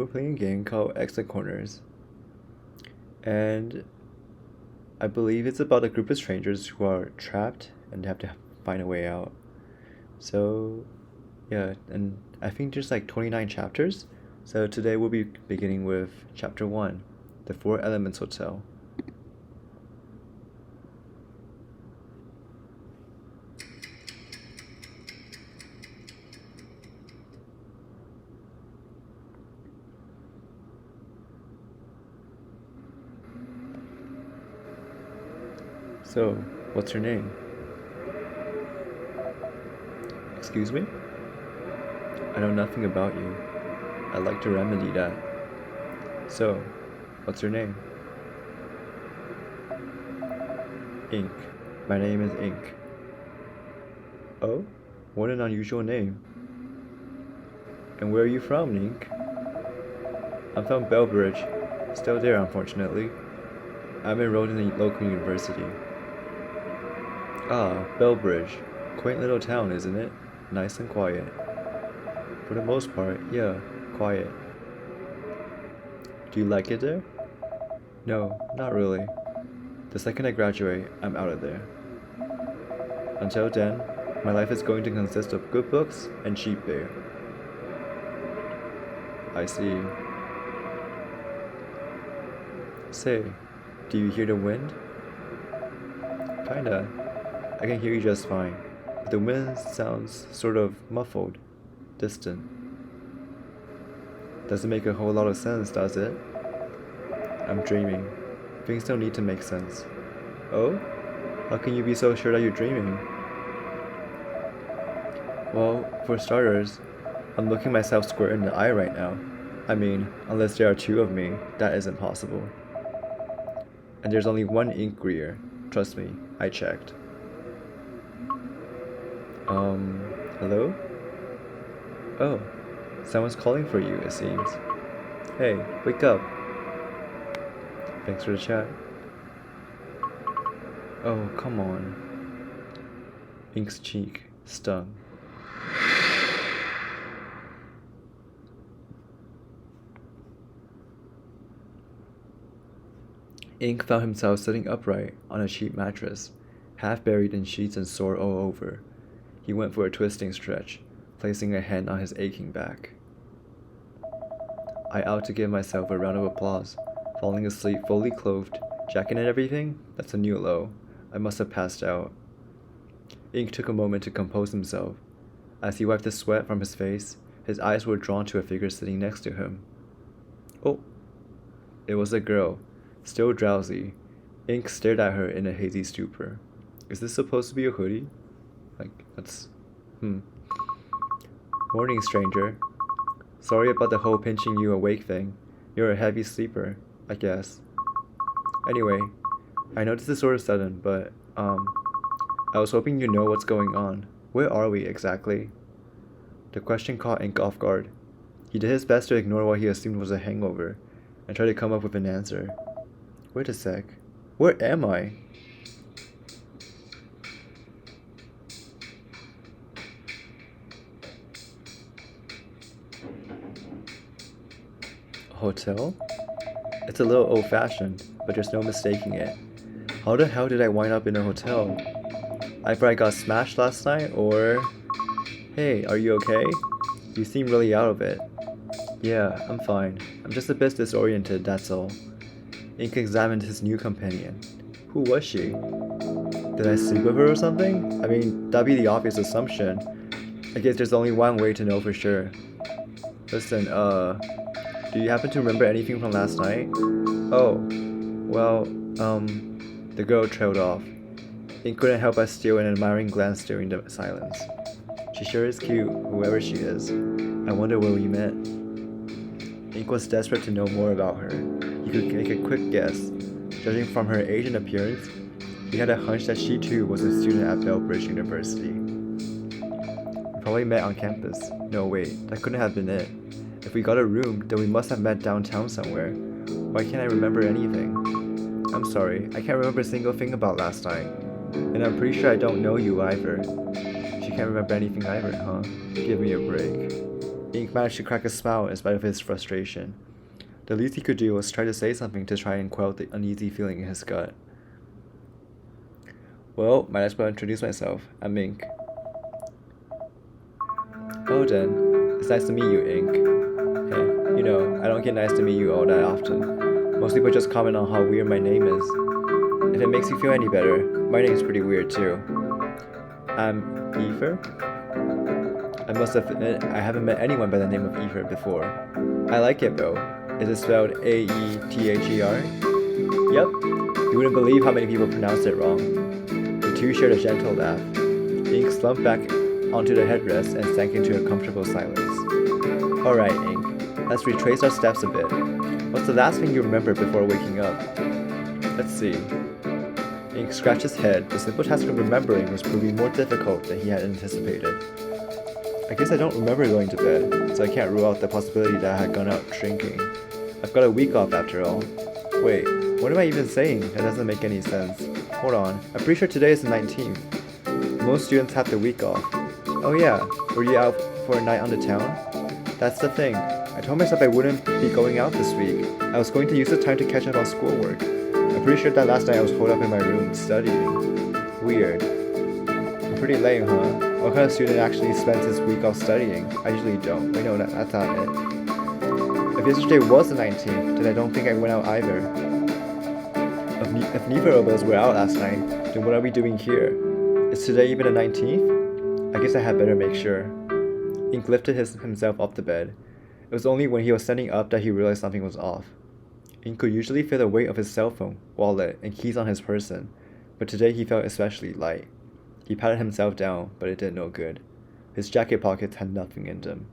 We're playing a game called Exit Corners, and I believe it's about a group of strangers who are trapped and have to find a way out. So, yeah, and I think there's like 29 chapters. So today we'll be beginning with chapter 1, The Four Elements Hotel. So, what's your name? Excuse me? I know nothing about you. I'd like to remedy that. So, what's your name? Ink. My name is Ink. Oh? What an unusual name. And where are you from, Ink? I'm from Belbridge. Still there, unfortunately. I'm enrolled in a local university. Ah, Belbridge. Quaint little town, isn't it? Nice and quiet. For the most part, yeah, quiet. Do you like it there? No, not really. The second I graduate, I'm out of there. Until then, my life is going to consist of good books and cheap beer. I see. Say, do you hear the wind? Kinda. I can hear you just fine, but the wind sounds sort of muffled, distant. Doesn't make a whole lot of sense, does it? I'm dreaming. Things don't need to make sense. Oh? How can you be so sure that you're dreaming? Well, for starters, I'm looking myself square in the eye right now. I mean, unless there are two of me, that isn't possible. And there's only one ink greer. Trust me, I checked. Hello? Oh, someone's calling for you, it seems. Hey, wake up. Thanks for the chat. Oh, come on. Ink's cheek stung. Ink found himself sitting upright on a cheap mattress, half buried in sheets and sore all over. He went for a twisting stretch, placing a hand on his aching back. I ought to give myself a round of applause. Falling asleep fully clothed, jacket and everything? That's a new low. I must have passed out. Ink took a moment to compose himself. As he wiped the sweat from his face, his eyes were drawn to a figure sitting next to him. Oh! It was a girl, still drowsy. Ink stared at her in a hazy stupor. Is this supposed to be a hoodie? That's... Morning, stranger. Sorry about the whole pinching you awake thing. You're a heavy sleeper, I guess. Anyway, I know this is sort of sudden, but, I was hoping you know what's going on. Where are we, exactly? The question caught Ink off guard. He did his best to ignore what he assumed was a hangover, and tried to come up with an answer. Wait a sec. Where am I? Hotel? It's a little old-fashioned, but there's no mistaking it. How the hell did I wind up in a hotel? Either I got smashed last night, or... Hey, are you okay? You seem really out of it. Yeah, I'm fine. I'm just a bit disoriented, that's all. Ink examined his new companion. Who was she? Did I sleep with her or something? I mean, that'd be the obvious assumption. I guess there's only one way to know for sure. Listen, do you happen to remember anything from last night? Oh, well, the girl trailed off. Ink couldn't help but steal an admiring glance during the silence. She sure is cute, whoever she is. I wonder where we met. Ink was desperate to know more about her. He could make a quick guess. Judging from her age and appearance, he had a hunch that she too was a student at Belbridge University. We probably met on campus. No, wait, that couldn't have been it. If we got a room, then we must have met downtown somewhere. Why can't I remember anything? I'm sorry, I can't remember a single thing about last night. And I'm pretty sure I don't know you either. She can't remember anything either, huh? Give me a break. Ink managed to crack a smile in spite of his frustration. The least he could do was try to say something to try and quell the uneasy feeling in his gut. Well, might as well introduce myself. I'm Ink. Oh then, it's nice to meet you, Ink. Hey, you know, I don't get nice to meet you all that often. Most people just comment on how weird my name is. If it makes you feel any better, my name's pretty weird too. I'm Ether? I must admit, I haven't met anyone by the name of Ether before. I like it though. Is it spelled A-E-T-H-E-R? Yep. You wouldn't believe how many people pronounce it wrong. The two shared a gentle laugh. Ink slumped back onto the headrest and sank into a comfortable silence. Alright, Ink. Let's retrace our steps a bit. What's the last thing you remember before waking up? Let's see. Ink scratched his head. The simple task of remembering was proving more difficult than he had anticipated. I guess I don't remember going to bed, so I can't rule out the possibility that I had gone out drinking. I've got a week off after all. Wait, what am I even saying? That doesn't make any sense. Hold on, I'm pretty sure today is the 19th. Most students have the week off. Oh yeah, were you out for a night on the town? That's the thing. I told myself I wouldn't be going out this week. I was going to use the time to catch up on schoolwork. I'm pretty sure that last night I was holed up in my room studying. Weird. I'm pretty lame, huh? What kind of student actually spends his week off studying? I usually don't. I know that's not it. If yesterday was the 19th, then I don't think I went out either. If neither of us were out last night, then what are we doing here? Is today even the 19th? I guess I had better make sure. Ink lifted himself off the bed. It was only when he was standing up that he realized something was off. Ink could usually feel the weight of his cell phone, wallet, and keys on his person, but today he felt especially light. He patted himself down, but it did no good. His jacket pockets had nothing in them.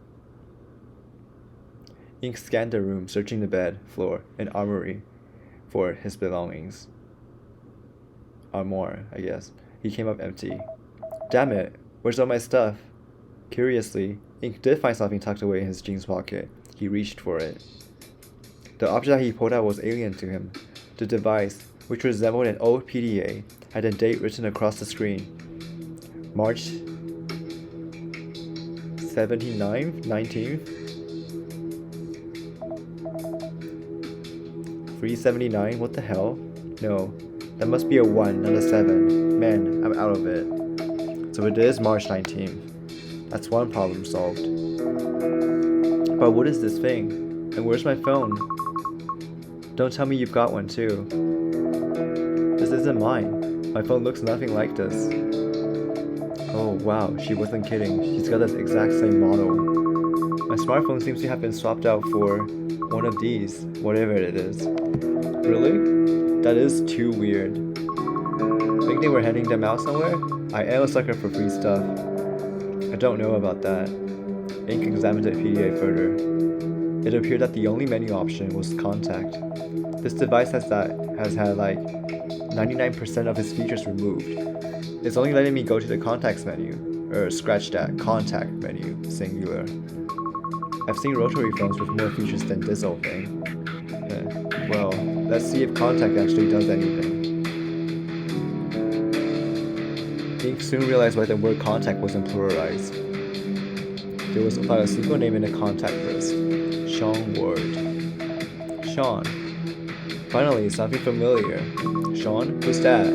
Ink scanned the room, searching the bed, floor, and armory for his belongings. Armoire, I guess. He came up empty. Damn it, where's all my stuff? Curiously, Ink did find something tucked away in his jeans pocket. He reached for it. The object that he pulled out was alien to him. The device, which resembled an old PDA, had a date written across the screen. March 79th? 19th? 379? What the hell? No, that must be a 1, not a 7. Man, I'm out of it. So it is March 19th. That's one problem solved. But what is this thing? And where's my phone? Don't tell me you've got one too. This isn't mine. My phone looks nothing like this. Oh wow, she wasn't kidding. She's got this exact same model. My smartphone seems to have been swapped out for one of these, whatever it is. Really? That is too weird. Think they were handing them out somewhere? I am a sucker for free stuff. I don't know about that. Ink examined the PDA further. It appeared that the only menu option was contact. This device has had like 99% of its features removed. It's only letting me go to the contacts menu, or scratch that, contact menu, singular. I've seen rotary phones with more features than this old thing. Well, let's see if contact actually does anything. Ink soon realized why the word contact wasn't pluralized. There was about a single name in the contact list. Sean Ward. Sean. Finally, something familiar. Sean? Who's that?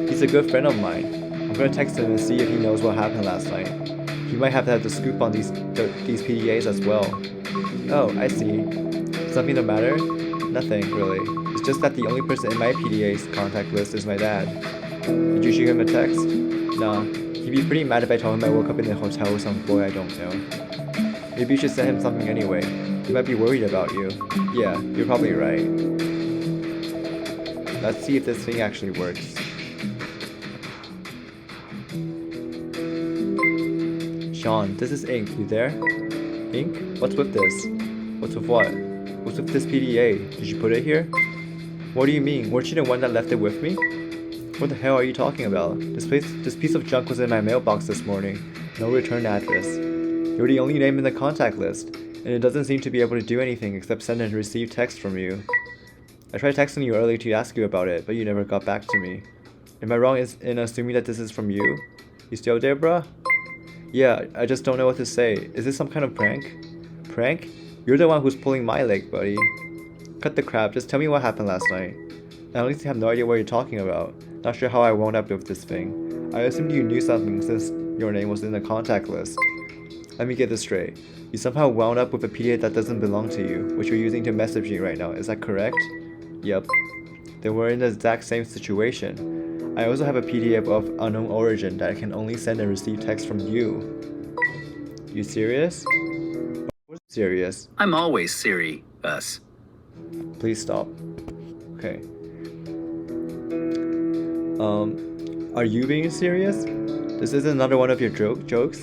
He's a good friend of mine. I'm gonna text him and see if he knows what happened last night. He might have had the scoop on these PDAs as well. Oh, I see. Something the matter? Nothing, really. It's just that the only person in my PDA's contact list is my dad. Did you shoot him a text? Nah. He'd be pretty mad if I told him I woke up in a hotel with some boy I don't know. Maybe you should send him something anyway. He might be worried about you. Yeah, you're probably right. Let's see if this thing actually works. Sean, this is Ink. You there? Ink? What's with this? What's with what? What's with this PDA? Did you put it here? What do you mean? Weren't you the one that left it with me? What the hell are you talking about? This piece of junk was in my mailbox this morning. No return address. You're the only name in the contact list, and it doesn't seem to be able to do anything except send and receive text from you. I tried texting you earlier to ask you about it, but you never got back to me. Am I wrong in assuming that this is from you? You still there, bruh? Yeah, I just don't know what to say. Is this some kind of prank? prank? You're the one who's pulling my leg, buddy. Cut the crap, just tell me what happened last night. I honestly have no idea what you're talking about. Not sure how I wound up with this thing. I assumed you knew something since your name was in the contact list. Let me get this straight. You somehow wound up with a PDA that doesn't belong to you, which you're using to message me right now, is that correct? Yep. Then we're in the exact same situation. I also have a PDF of unknown origin that I can only send and receive text from you. You serious? Or serious? I'm always serious. Please stop. Okay. Are you being serious? This isn't another one of your jokes?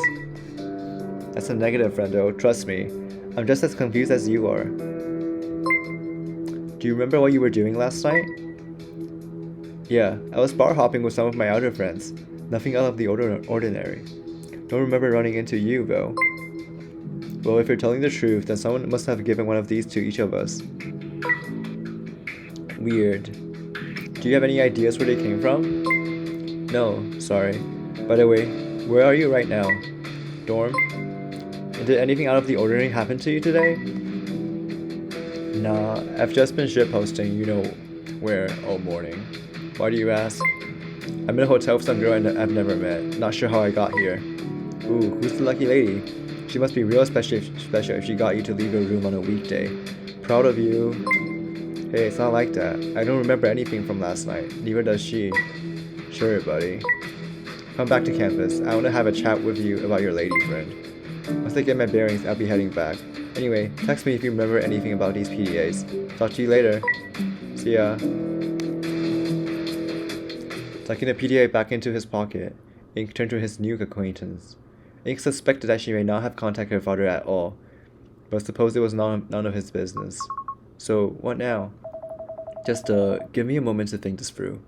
That's a negative, friendo, trust me. I'm just as confused as you are. Do you remember what you were doing last night? Yeah, I was bar hopping with some of my other friends. Nothing out of the ordinary. Don't remember running into you, though. Well, if you're telling the truth, then someone must have given one of these to each of us. Weird. Do you have any ideas where they came from? No, sorry. By the way, where are you right now? Dorm? And did anything out of the ordinary happen to you today? Nah, I've just been shitposting, you know where, all morning. Why do you ask? I'm in a hotel with some girl I've never met. Not sure how I got here. Ooh, who's the lucky lady? She must be real special if she got you to leave your room on a weekday. Proud of you. Hey, it's not like that. I don't remember anything from last night. Neither does she. Sure, buddy. Come back to campus. I want to have a chat with you about your lady friend. Once I get my bearings, I'll be heading back. Anyway, text me if you remember anything about these PDAs. Talk to you later. See ya. Tucking the PDA back into his pocket, Ink turned to his new acquaintance. Ink suspected that she may not have contacted her father at all, but supposed it was none of his business. So, what now? Just, give me a moment to think this through.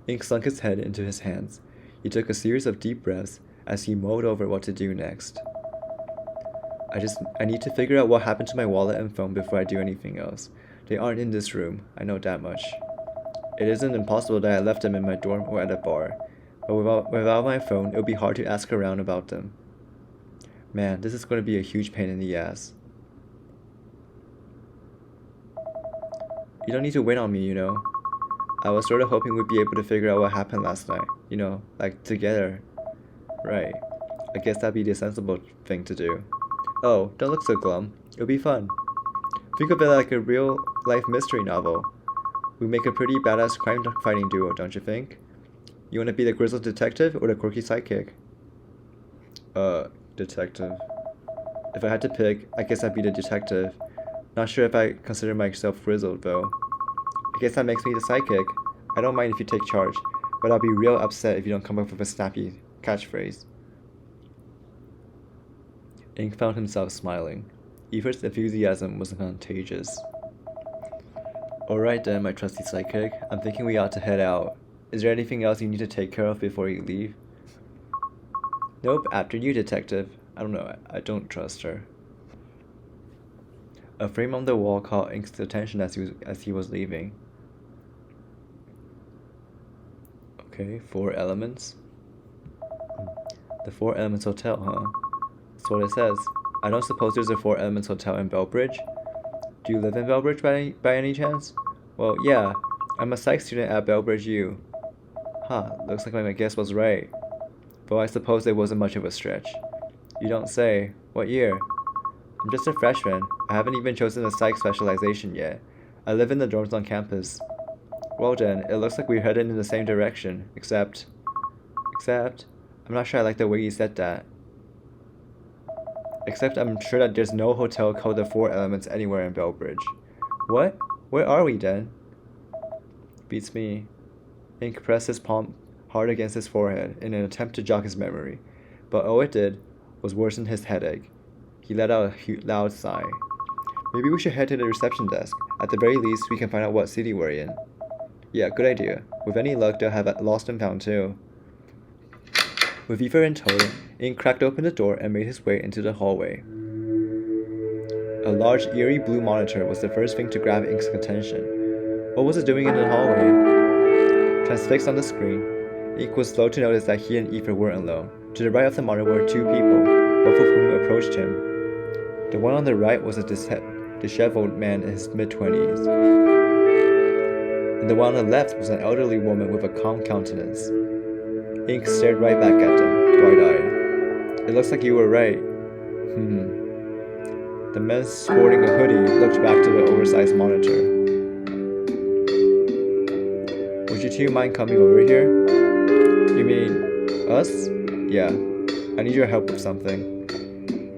Ink sunk his head into his hands. He took a series of deep breaths as he mulled over what to do next. I need to figure out what happened to my wallet and phone before I do anything else. They aren't in this room, I know that much. It isn't impossible that I left them in my dorm or at a bar, but without my phone, it would be hard to ask around about them. Man, this is going to be a huge pain in the ass. You don't need to wait on me, you know. I was sort of hoping we'd be able to figure out what happened last night, you know, like together. Right. I guess that'd be the sensible thing to do. Oh, don't look so glum. It'll be fun. Think of it like a real-life mystery novel. We make a pretty badass crime-fighting duo, don't you think? You want to be the grizzled detective or the quirky sidekick? Detective. If I had to pick, I guess I'd be the detective. Not sure if I consider myself grizzled, though. I guess that makes me the sidekick. I don't mind if you take charge, but I'll be real upset if you don't come up with a snappy catchphrase. Ink found himself smiling. Evert's enthusiasm was contagious. Alright then, my trusty sidekick. I'm thinking we ought to head out. Is there anything else you need to take care of before you leave? Nope, after you, detective. I don't know, I don't trust her. A frame on the wall caught Ink's attention as he was leaving. Okay, 4 elements. The 4 Elements Hotel, huh? That's what it says. I don't suppose there's a 4 Elements Hotel in Bellbridge? Do you live in Bellbridge by any chance? Well, yeah. I'm a psych student at Bellbridge U. Huh, looks like my guess was right. But I suppose it wasn't much of a stretch. You don't say. What year? I'm just a freshman. I haven't even chosen a psych specialization yet. I live in the dorms on campus. Well then, it looks like we're headed in the same direction, except... I'm not sure I like the way you said that. Except I'm sure that there's no hotel called the 4 Elements anywhere in Bellbridge. What? Where are we then? Beats me. Ink pressed his palm hard against his forehead in an attempt to jog his memory, but all it did was worsen his headache. He let out a loud sigh. Maybe we should head to the reception desk. At the very least, we can find out what city we're in. Yeah, good idea. With any luck, they'll have lost and found too. With Evert in tow, Ink cracked open the door and made his way into the hallway. A large, eerie blue monitor was the first thing to grab Ink's attention. What was it doing in the hallway? Transfixed on the screen, Ink was slow to notice that he and Evert weren't alone. To the right of the monitor were 2 people, both of whom approached him. The one on the right was a disheveled man in his mid-20s. And the one on the left was an elderly woman with a calm countenance. Ink stared right back at them, wide-eyed. It looks like you were right. The man sporting a hoodie looked back to the oversized monitor. Would you two mind coming over here? You mean us? Yeah. I need your help with something.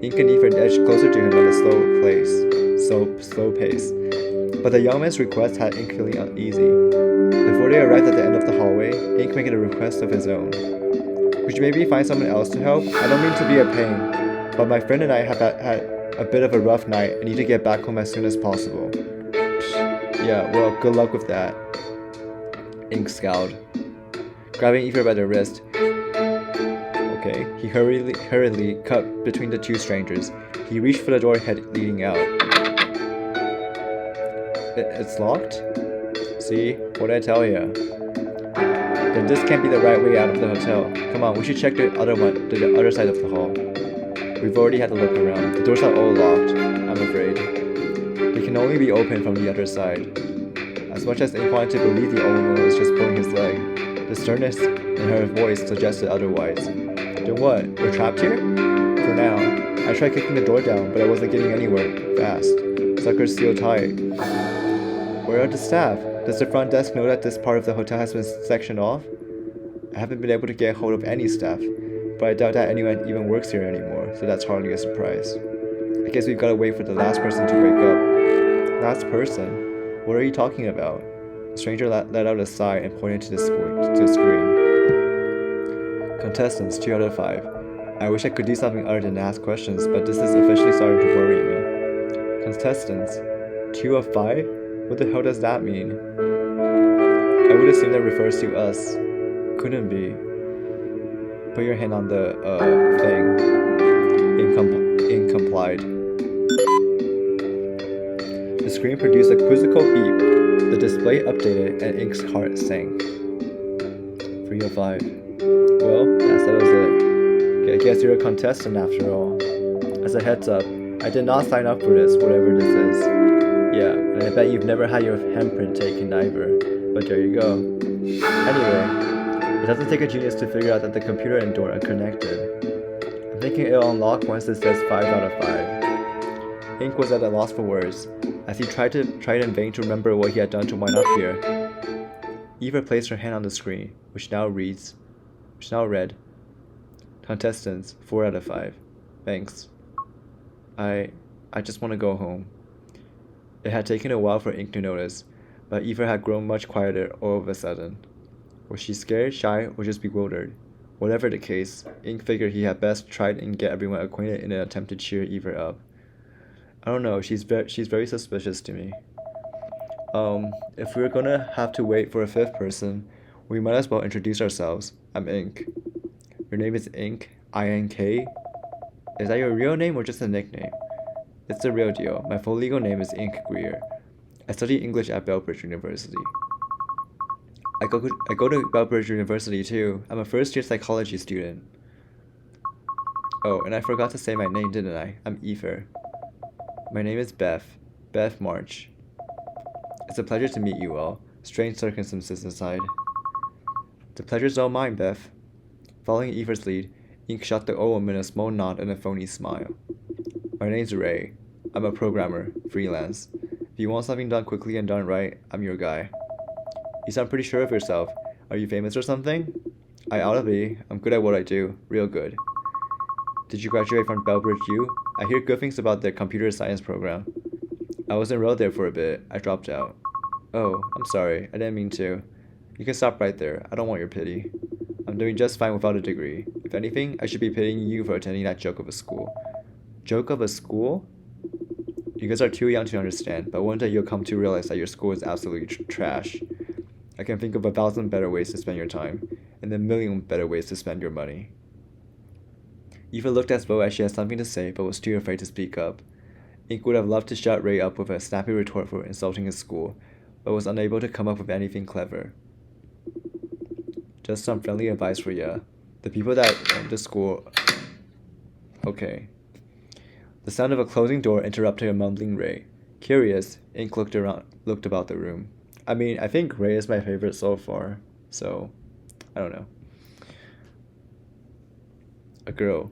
Ink and Ethan edged closer to him at a slow pace. But the young man's request had Ink feeling uneasy. Before they arrived at the end of the hallway, Ink made a request of his own. Could you maybe find someone else to help? I don't mean to be a pain, but my friend and I have had a bit of a rough night and need to get back home as soon as possible. Yeah, well, good luck with that. Ink scowled, grabbing Ethan by the wrist. Okay, he hurriedly cut between the two strangers. He reached for the door leading out. It's locked? See? What'd I tell ya? Then this can't be the right way out of the hotel. Come on, we should check the other side of the hall. We've already had a look around. The doors are all locked, I'm afraid. They can only be opened from the other side. As much as Ink wanted to believe the old woman was just pulling his leg, the sternness in her voice suggested otherwise. Then what? We're trapped here? For now. I tried kicking the door down, but I wasn't getting anywhere fast. Suckers sealed tight. Where are the staff? Does the front desk know that this part of the hotel has been sectioned off? I haven't been able to get hold of any staff, but I doubt that anyone even works here anymore, so that's hardly a surprise. I guess we've gotta wait for the last person to wake up. Last person? What are you talking about? The stranger let out a sigh and pointed to the screen. Contestants, 2 out of 5. I wish I could do something other than ask questions, but this is officially starting to worry me. Contestants, 2 of 5? What the hell does that mean? I would assume that refers to us. Couldn't be. Put your hand on the, thing. Ink complied. The screen produced a quizzical beep. The display updated and Ink's heart sank. 3 of 5. Well, that settles it. Okay, I guess you're a contestant after all. As a heads up, I did not sign up for this, whatever this is. Yeah, and I bet you've never had your handprint taken either. But there you go. Anyway, it doesn't take a genius to figure out that the computer and door are connected. I'm thinking it'll unlock once it says 5 out of 5. Ink was at a loss for words, as he tried in vain to remember what he had done to wind up here. Eva placed her hand on the screen, which now read, Contestants, 4 out of 5. Thanks. I just want to go home. It had taken a while for Ink to notice, but Eva had grown much quieter all of a sudden. Was she scared, shy, or just bewildered? Whatever the case, Ink figured he had best try and get everyone acquainted in an attempt to cheer Eva up. I don't know, she's very suspicious to me. If we're gonna have to wait for a 5th person, we might as well introduce ourselves. I'm Ink. Your name is Ink? I-N-K? Is that your real name or just a nickname? It's the real deal. My full legal name is Ink Greer. I study English at Belbridge University. I go to Belbridge University too. I'm a first-year psychology student. Oh, and I forgot to say my name, didn't I? I'm Ether. My name is Beth. Beth March. It's a pleasure to meet you all. Strange circumstances aside. The pleasure's all mine, Beth. Following Ether's lead, Ink shot the old woman a small nod and a phony smile. My name's Ray. I'm a programmer, freelance. If you want something done quickly and done right, I'm your guy. You sound pretty sure of yourself. Are you famous or something? I ought to be. I'm good at what I do. Real good. Did you graduate from Belbridge U? I hear good things about their computer science program. I was enrolled there for a bit. I dropped out. Oh, I'm sorry. I didn't mean to. You can stop right there. I don't want your pity. I'm doing just fine without a degree. If anything, I should be pitying you for attending that joke of a school. Joke of a school? You guys are too young to understand, but one day you'll come to realize that your school is absolutely trash. I can think of 1,000 better ways to spend your time, and a million better ways to spend your money. Eva looked as though she had something to say, but was too afraid to speak up. Ink would have loved to shut Ray up with a snappy retort for insulting his school, but was unable to come up with anything clever. Just some friendly advice for ya. The people that own the school... Okay. The sound of a closing door interrupted a mumbling Ray. Curious, Ink looked about the room. I mean, I think Ray is my favorite so far, so I don't know. A girl,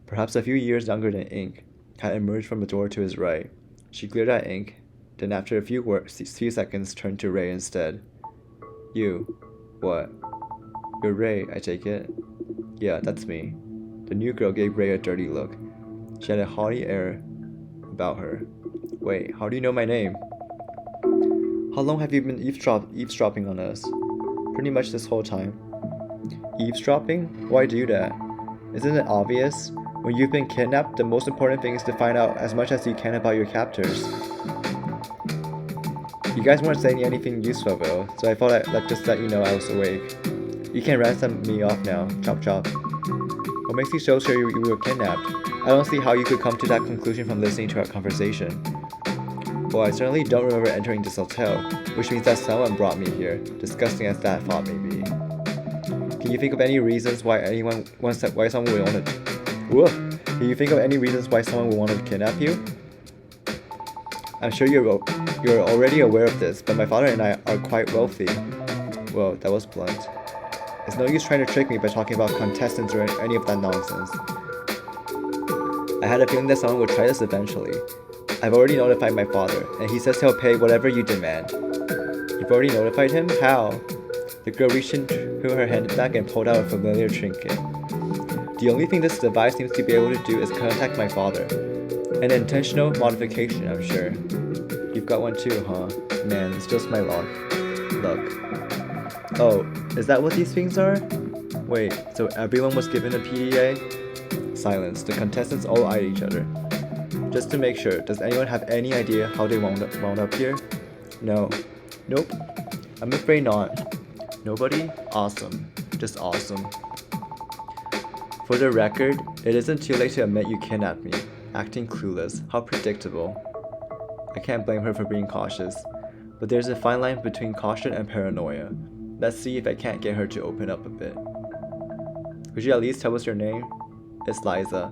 perhaps a few years younger than Ink, had emerged from the door to his right. She glared at Ink, then after a few seconds turned to Ray instead. You. What? You're Ray, I take it? Yeah, that's me. The new girl gave Ray a dirty look. She had a haughty air about her. Wait, how do you know my name? How long have you been eavesdropping on us? Pretty much this whole time. Eavesdropping? Why do that? Isn't it obvious? When you've been kidnapped, the most important thing is to find out as much as you can about your captors. You guys weren't saying anything useful though, so I thought I'd just let you know I was awake. You can ransom me off now, chop chop. What makes you so sure you were kidnapped? I don't see how you could come to that conclusion from listening to our conversation. Well, I certainly don't remember entering this hotel, which means that someone brought me here, disgusting as that thought may be. Can you think of any reasons why someone would want to... Whoa! Can you think of any reasons why someone would want to kidnap you? I'm sure you're already aware of this, but my father and I are quite wealthy. Well, that was blunt. It's no use trying to trick me by talking about contestants or any of that nonsense. I had a feeling that someone would try this eventually. I've already notified my father, and he says he'll pay whatever you demand. You've already notified him? How? The girl reached into her handbag and pulled out a familiar trinket. The only thing this device seems to be able to do is contact my father. An intentional modification, I'm sure. You've got one too, huh? Man, it's just my luck. Oh, is that what these things are? Wait, so everyone was given a PDA? Silence. The contestants all eyed each other. Just to make sure, does anyone have any idea how they wound up here? No. Nope. I'm afraid not. Nobody? Awesome. Just awesome. For the record, it isn't too late to admit you kidnapped me. Acting clueless. How predictable. I can't blame her for being cautious. But there's a fine line between caution and paranoia. Let's see if I can't get her to open up a bit. Could you at least tell us your name? It's Liza.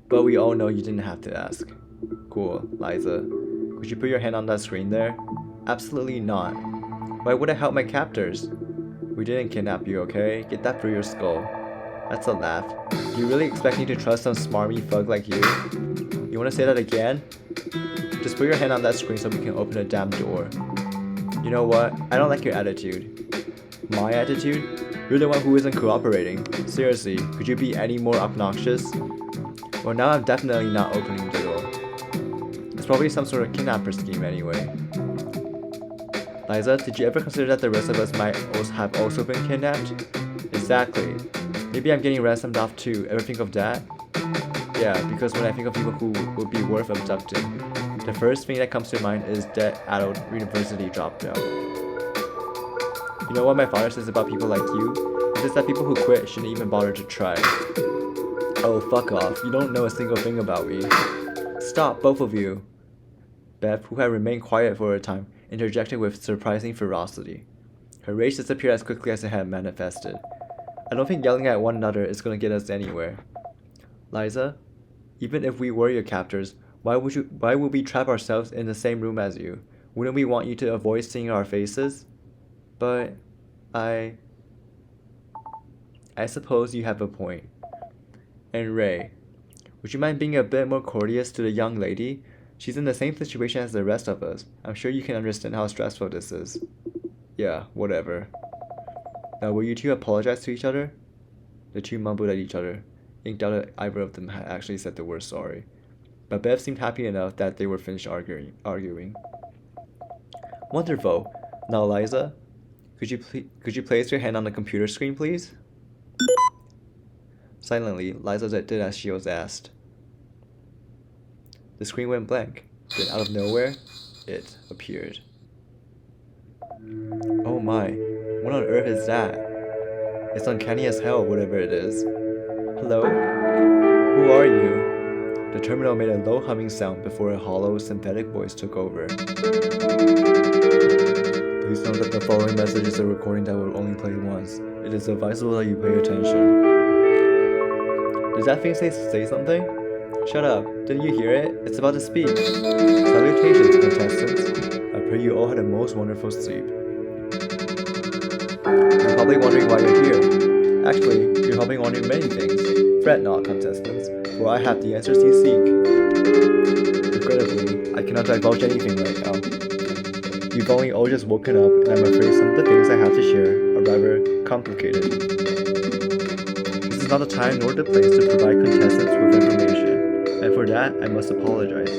But we all know you didn't have to ask. Cool, Liza. Could you put your hand on that screen there? Absolutely not. Why would I help my captors? We didn't kidnap you, okay? Get that through your skull. That's a laugh. Do you really expect me to trust some smarmy thug like you? You wanna say that again? Just put your hand on that screen so we can open a damn door. You know what? I don't like your attitude. My attitude? You're the one who isn't cooperating. Seriously, could you be any more obnoxious? Well, now I'm definitely not opening the door. It's probably some sort of kidnapper scheme anyway. Liza, did you ever consider that the rest of us might have also been kidnapped? Exactly. Maybe I'm getting ransomed off too. Ever think of that? Yeah, because when I think of people who would be worth abducting, the first thing that comes to mind is dead adult university dropout. You know what my father says about people like you? He says that people who quit shouldn't even bother to try. Oh, fuck off. You don't know a single thing about me. Stop, both of you. Beth, who had remained quiet for a time, interjected with surprising ferocity. Her rage disappeared as quickly as it had manifested. I don't think yelling at one another is going to get us anywhere. Liza, even if we were your captors, why would we trap ourselves in the same room as you? Wouldn't we want you to avoid seeing our faces? But I suppose you have a point. And Ray, would you mind being a bit more courteous to the young lady? She's in the same situation as the rest of us. I'm sure you can understand how stressful this is. Yeah, whatever. Now, will you two apologize to each other? The two mumbled at each other. Ink doubted either of them had actually said the word sorry. But Bev seemed happy enough that they were finished arguing. Wonderful. Now, Liza, could you place your hand on the computer screen, please? Silently, Liza did as she was asked. The screen went blank. Then out of nowhere, it appeared. Oh my, what on earth is that? It's uncanny as hell, whatever it is. Hello? Who are you? The terminal made a low humming sound before a hollow, synthetic voice took over. Please note that the following message is a recording that will only play once. It is advisable that you pay attention. Did that thing say something? Shut up. Didn't you hear it? It's about to speak. Salutations, contestants. I pray you all had a most wonderful sleep. You're probably wondering why you're here. Actually, you're probably wondering many things. Fret not, contestants, for I have the answers you seek. Regrettably, I cannot divulge anything right now. You've only all just woken up, and I'm afraid some of the things I have to share are rather complicated. This is not the time nor the place to provide contestants with information, and for that, I must apologize.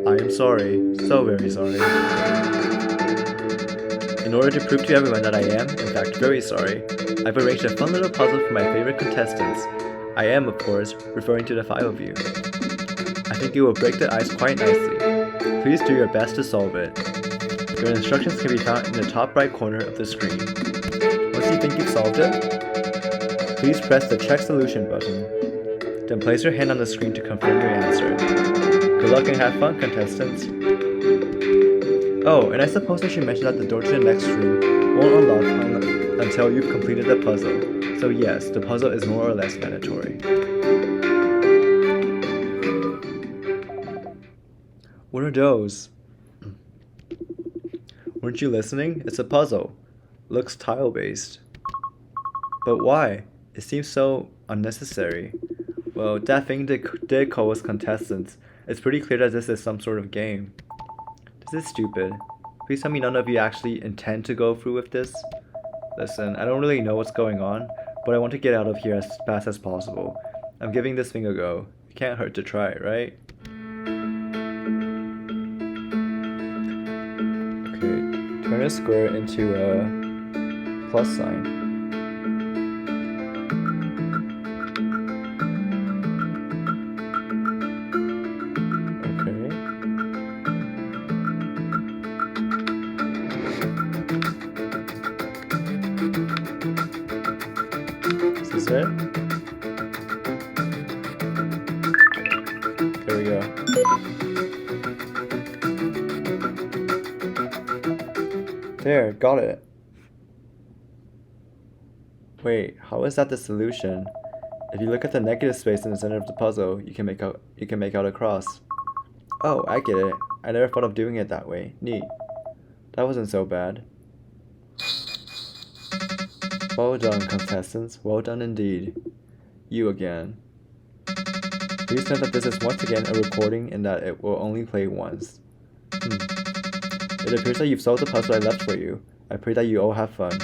I am sorry, so very sorry. In order to prove to everyone that I am, in fact, very sorry, I've arranged a fun little puzzle for my favorite contestants. I am, of course, referring to the 5 of you. I think you will break the ice quite nicely. Please do your best to solve it. Your instructions can be found in the top right corner of the screen. Once you think you've solved it, please press the check solution button. Then place your hand on the screen to confirm your answer. Good luck and have fun, contestants. Oh, and I suppose I should mention that the door to the next room won't unlock until you've completed the puzzle. So yes, the puzzle is more or less mandatory. What are those? Weren't you listening? It's a puzzle. Looks tile-based. But why? It seems so unnecessary. Well, that thing did call us contestants. It's pretty clear that this is some sort of game. This is stupid. Please tell me none of you actually intend to go through with this. Listen, I don't really know what's going on, but I want to get out of here as fast as possible. I'm giving this thing a go. It can't hurt to try, right? Okay, turn a square into a plus sign. Is it? There we go. There, got it. Wait, how is that the solution? If you look at the negative space in the center of the puzzle, you can make out a cross. Oh, I get it. I never thought of doing it that way. Neat. That wasn't so bad. Well done, contestants. Well done indeed. You again. Please note that this is once again a recording and that it will only play once. It appears that you've solved the puzzle I left for you. I pray that you all have fun.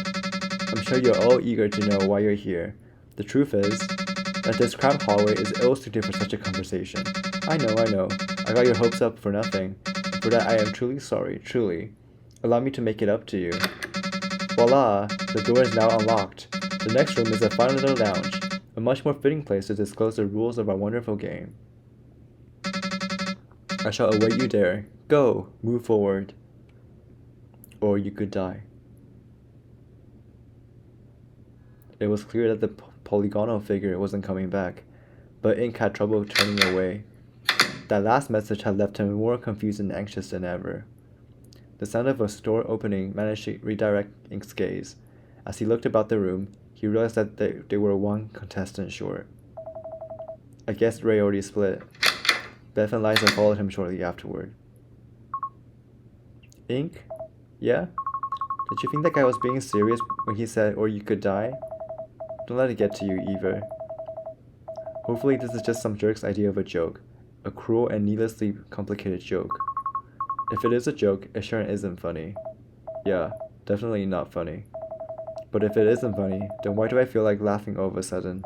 I'm sure you're all eager to know why you're here. The truth is that this cramped hallway is ill-suited for such a conversation. I know. I got your hopes up for nothing. For that I am truly sorry, truly. Allow me to make it up to you. Voila! The door is now unlocked. The next room is a fine little lounge, a much more fitting place to disclose the rules of our wonderful game. I shall await you there. Go! Move forward. Or you could die. It was clear that the polygonal figure wasn't coming back, but Ink had trouble turning away. That last message had left him more confused and anxious than ever. The sound of a door opening managed to redirect Ink's gaze. As he looked about the room, he realized that they were one contestant short. I guess Ray already split. Beth and Liza followed him shortly afterward. Ink? Yeah? Did you think that guy was being serious when he said, or you could die? Don't let it get to you, either. Hopefully this is just some jerk's idea of a joke. A cruel and needlessly complicated joke. If it is a joke, it sure isn't funny. Yeah, definitely not funny. But if it isn't funny, then why do I feel like laughing all of a sudden?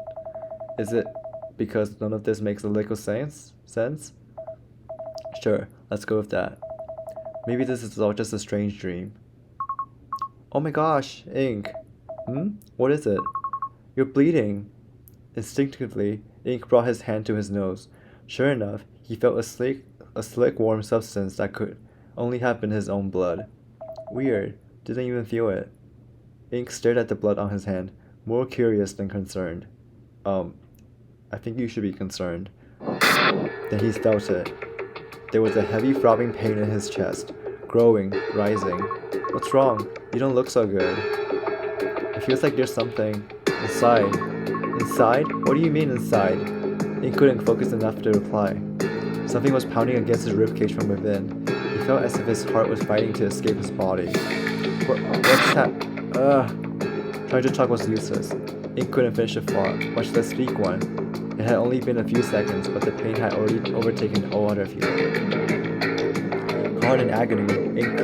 Is it because none of this makes a lick of sense? Sure, let's go with that. Maybe this is all just a strange dream. Oh my gosh, Ink. What is it? You're bleeding. Instinctively, Ink brought his hand to his nose. Sure enough, he felt a slick warm substance that could only have been his own blood. Weird, didn't even feel it. Ink stared at the blood on his hand, more curious than concerned. I think you should be concerned. Then he felt it. There was a heavy throbbing pain in his chest, growing, rising. What's wrong? You don't look so good. It feels like there's something inside. Inside? What do you mean inside? Ink couldn't focus enough to reply. Something was pounding against his ribcage from within. He felt as if his heart was fighting to escape his body. What's that? Trying to talk was useless. Ink couldn't finish the thought, much less speak one. It had only been a few seconds, but the pain had already overtaken all other feeling. Caught in agony, Ink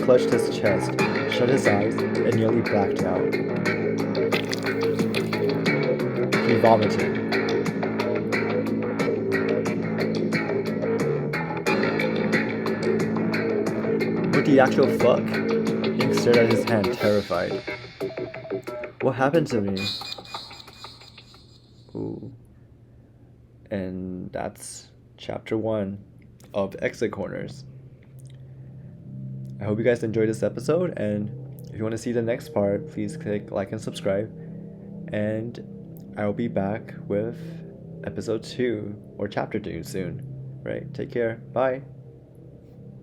clutched his chest, shut his eyes, and nearly blacked out. He vomited. What the actual fuck? Ink stared at his hand, terrified. What happened to me? Ooh. And that's chapter 1 of Exit Corners. I hope you guys enjoyed this episode, and if you want to see the next part, please click like and subscribe. And I'll be back with episode 2 or chapter 2 soon. Right? Take care. Bye.